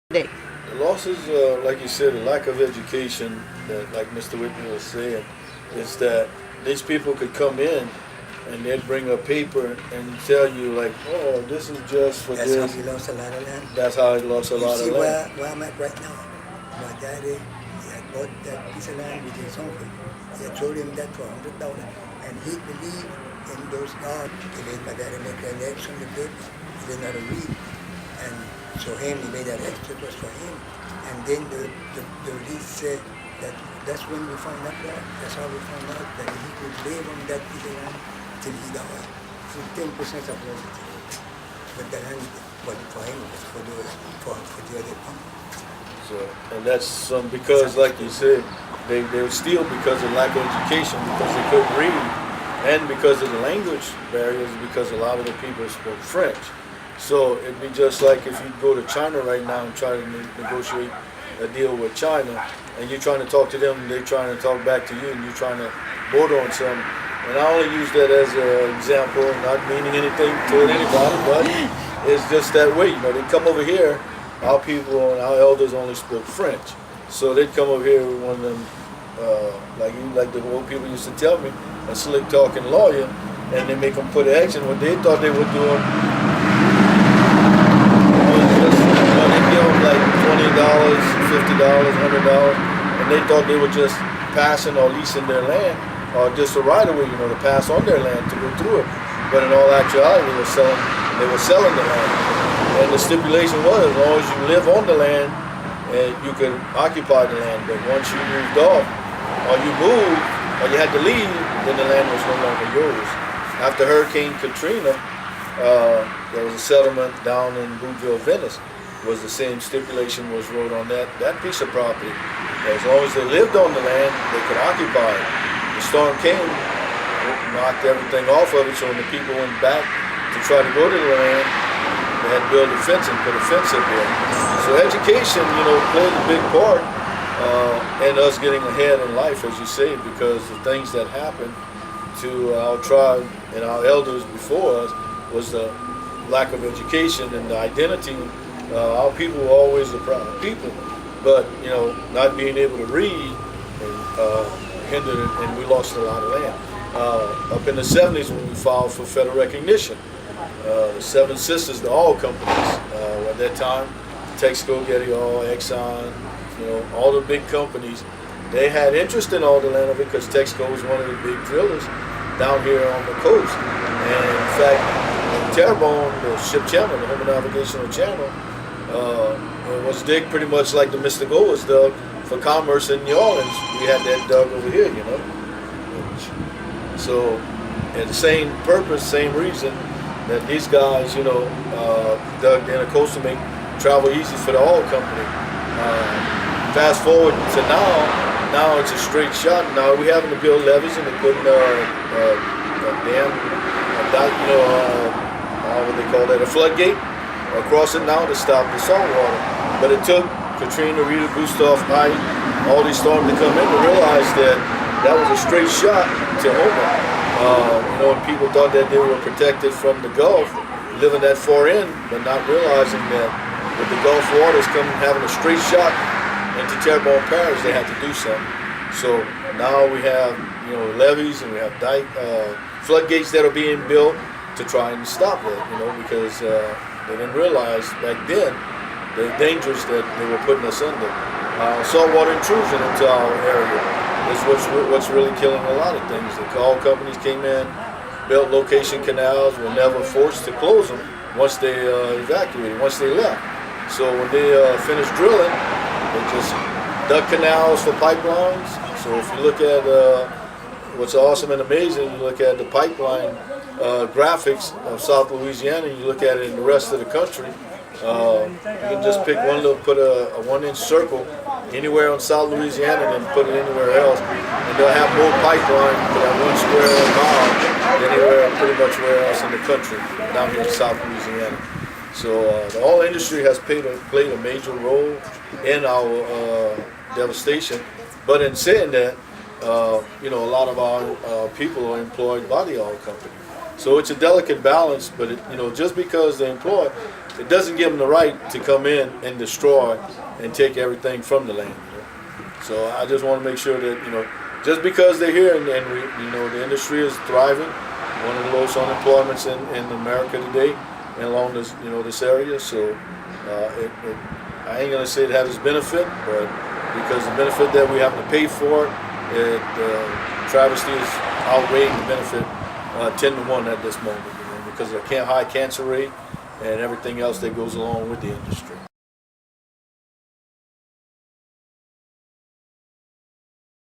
Day. The losses, like you said, the lack of education, that, like Mr. Whitney was saying, is that these people could come in and they'd bring a paper and tell you, like, oh, this is just for That's how this. we lost a lot of land. That's how he lost a You lot see of land. where I'm at right now? My daddy, he had bought that piece of land with his uncle. He had sold him that for $100. And he believed in those gods. He made my daddy make the election, the papers. He didn't know how to read. And so he made that extra, it was for him. And then the release said that that's when we found out that. That's how we found out that he could live on that piece of land till he died. So 10% of royalty. But the land was for him, was for the other people. So, and that's because, like you said, they were steal because of lack of education, because they couldn't read, and because of the language barriers, because a lot of the people spoke French. So it'd be just like if you go to China right now and try to negotiate a deal with China, and you're trying to talk to them, and they're trying to talk back to you, and you're trying to border on something. And I only use that as an example, not meaning anything to anybody, but it's just that way. You know, they come over here, our people and our elders only spoke French. So they'd come over here with one of them, like the old people used to tell me, a slick talking lawyer, and they make them put action. What they thought they were doing they give them like $20, $50, $100, and they thought they were just passing or leasing their land, or just a right of way, to pass on their land to go through it. But in all actuality, they were selling the land. And the stipulation was, as long as you live on the land, you could occupy the land. But once you moved off, or you moved, or you had to leave, then the land was no longer yours. After Hurricane Katrina, there was a settlement down in Boudville, Venice. Was the same stipulation was wrote on that piece of property. As long as they lived on the land, they could occupy it. The storm came, knocked everything off of it, so when the people went back to try to go to the land, they had to build a fence and put a fence up there. So education, played a big part in us getting ahead in life, as you say, because the things that happened to our tribe and our elders before us was the lack of education and the identity. Our people were always a proud people, but not being able to read hindered it, and we lost a lot of land. Up in the 70s, when we filed for federal recognition, the Seven Sisters, the oil companies, at that time, Texaco, Getty Oil, Exxon, all the big companies, they had interest in all the land of it because Texaco was one of the big drillers down here on the coast. And in fact, Terrebonne, the ship channel, the Houma Navigational Channel, it was digged pretty much like the Mystico was dug for commerce in New Orleans. We had that dug over here, So, and the same purpose, same reason that these guys, dug the intercoast to make travel easy for the oil company. Fast forward to now it's a straight shot. Now we're having to build levees and they're putting a dam, what they call that, a floodgate across it now to stop the salt water. But it took Katrina, Rita, Gustav, Ike, all these storms to come in to realize that was a straight shot to Houma. And people thought that they were protected from the Gulf, living that far in, but not realizing that with the Gulf waters coming, having a straight shot into Terrebonne Parish, they had to do something. So now we have, levees and we have floodgates that are being built to try and stop it, because they didn't realize back then the dangers that they were putting us under. Saltwater intrusion into our area is what's really killing a lot of things. The oil companies came in, built location canals, were never forced to close them once they evacuated, once they left. So when they finished drilling, they just dug canals for pipelines. So if you look at what's awesome and amazing, you look at the pipeline graphics of South Louisiana, and you look at it in the rest of the country, you can just pick put a 1-inch circle anywhere on South Louisiana and then put it anywhere else, and they'll have more pipeline for that 1 square mile than anywhere pretty much where else in the country down here in South Louisiana. So the oil industry has played a major role in our devastation. But in saying that, a lot of our people are employed by the oil company. So it's a delicate balance, but just because they're employed it doesn't give them the right to come in and destroy and take everything from the land. So I just want to make sure that, just because they're here and the industry is thriving, one of the lowest unemployments in America today, and along this area. So I ain't gonna say it has its benefit, but because the benefit that we have to pay for it, travesty is outweighing the benefit 10-1 at this moment, because of the high cancer rate and everything else that goes along with the industry.